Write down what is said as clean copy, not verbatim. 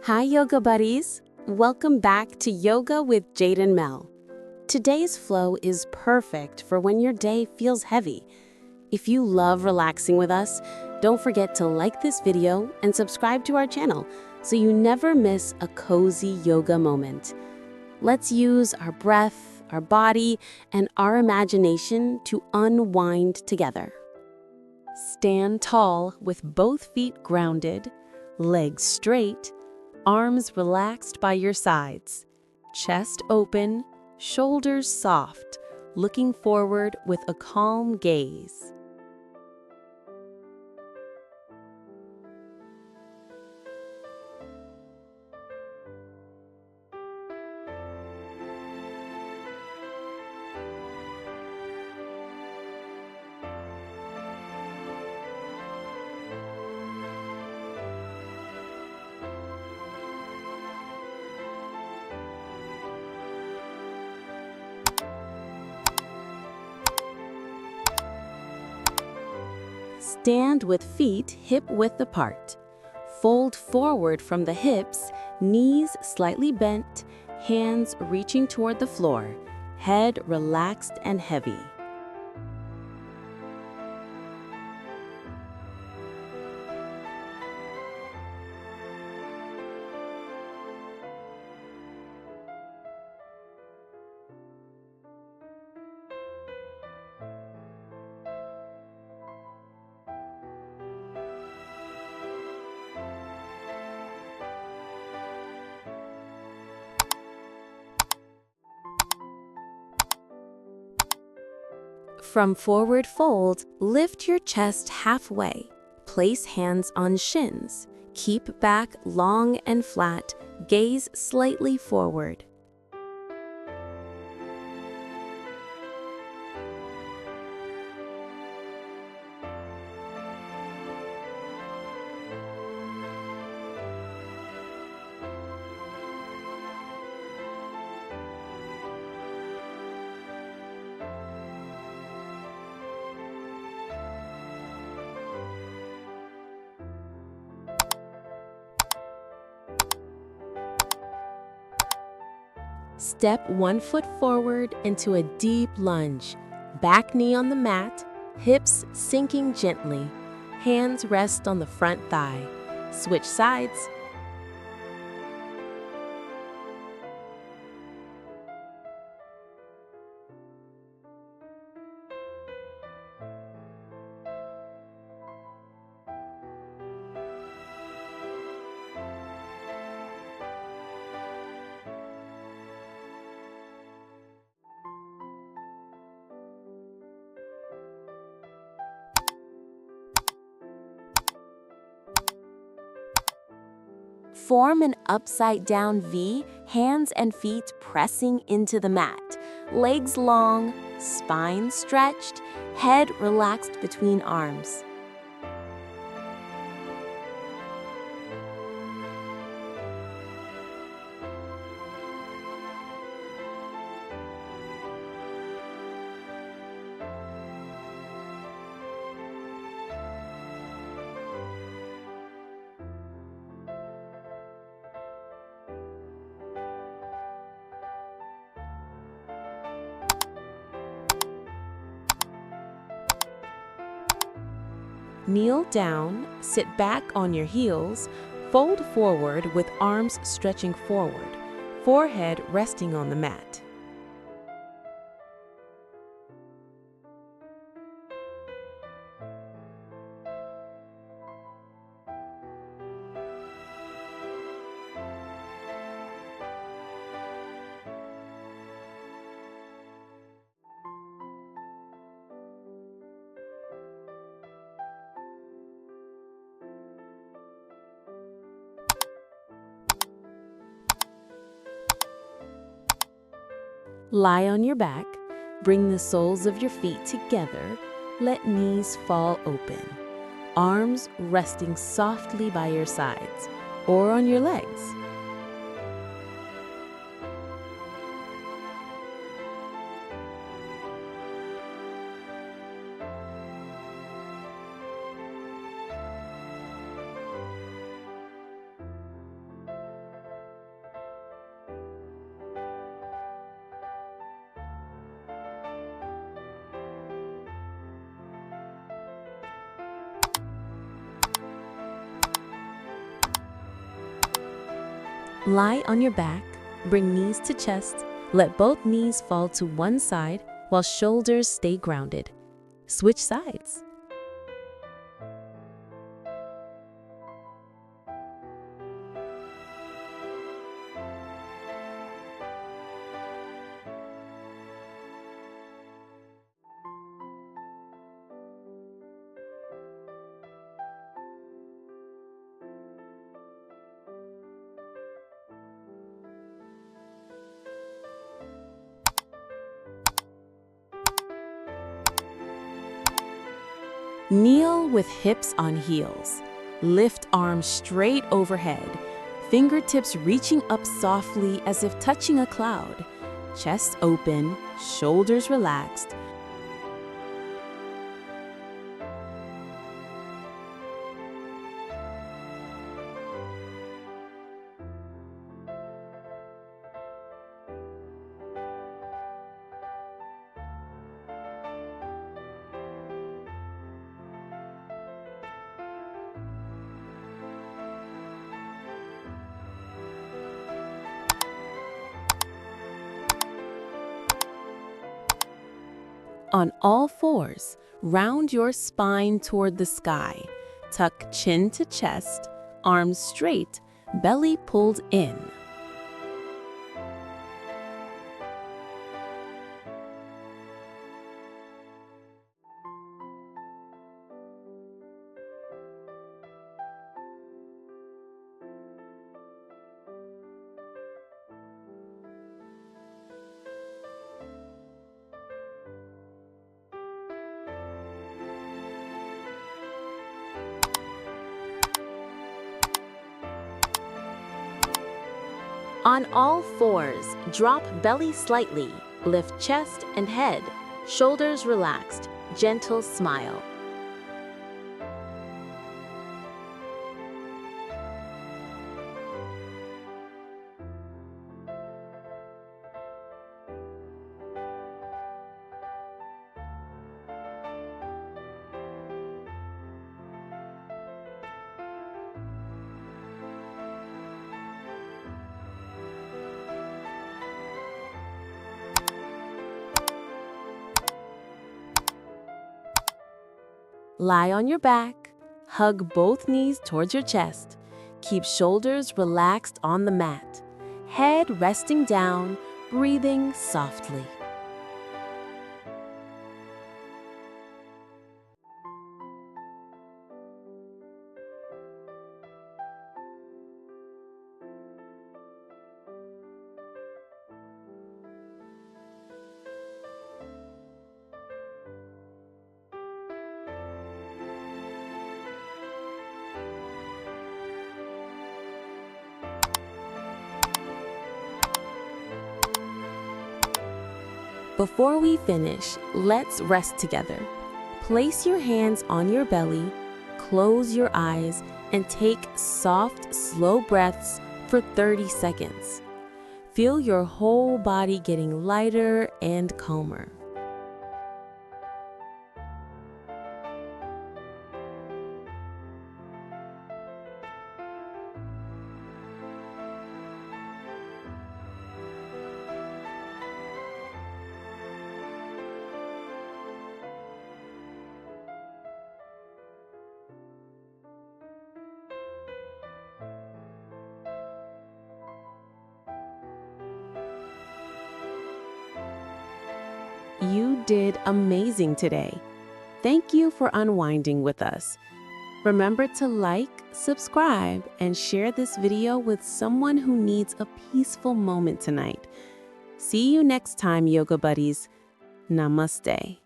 Hi, yoga buddies. Welcome back to Yoga with Jade and Mel. Today's flow is perfect for when your day feels heavy. If you love relaxing with us, don't forget to like this video and subscribe to our channel so you never miss a cozy yoga moment. Let's use our breath, our body, and our imagination to unwind together. Stand tall with both feet grounded, legs straight, arms relaxed by your sides, chest open, shoulders soft, looking forward with a calm gaze. Stand with feet hip-width apart. Fold forward from the hips, knees slightly bent, hands reaching toward the floor, head relaxed and heavy. From forward fold, lift your chest halfway. Place hands on shins. Keep back long and flat, gaze slightly forward. Step one foot forward into a deep lunge. Back knee on the mat, hips sinking gently. Hands rest on the front thigh. Switch sides. Form an upside-down V, hands and feet pressing into the mat. Legs long, spine stretched, head relaxed between arms. Kneel down, sit back on your heels, fold forward with arms stretching forward, forehead resting on the mat. Lie on your back, bring the soles of your feet together, let knees fall open. Arms resting softly by your sides or on your legs. Lie on your back, bring knees to chest, let both knees fall to one side while shoulders stay grounded. Switch sides. Kneel with hips on heels. Lift arms straight overhead, fingertips reaching up softly as if touching a cloud. Chest open, shoulders relaxed. On all fours, round your spine toward the sky. Tuck chin to chest, arms straight, belly pulled in. On all fours, drop belly slightly, lift chest and head, shoulders relaxed, gentle smile. Lie on your back, hug both knees towards your chest. Keep shoulders relaxed on the mat. Head resting down, breathing softly. Before we finish, let's rest together. Place your hands on your belly, close your eyes, and take soft, slow breaths for 30 seconds. Feel your whole body getting lighter and calmer. You did amazing today. Thank you for unwinding with us. Remember to like, subscribe, and share this video with someone who needs a peaceful moment tonight. See you next time, yoga buddies. Namaste.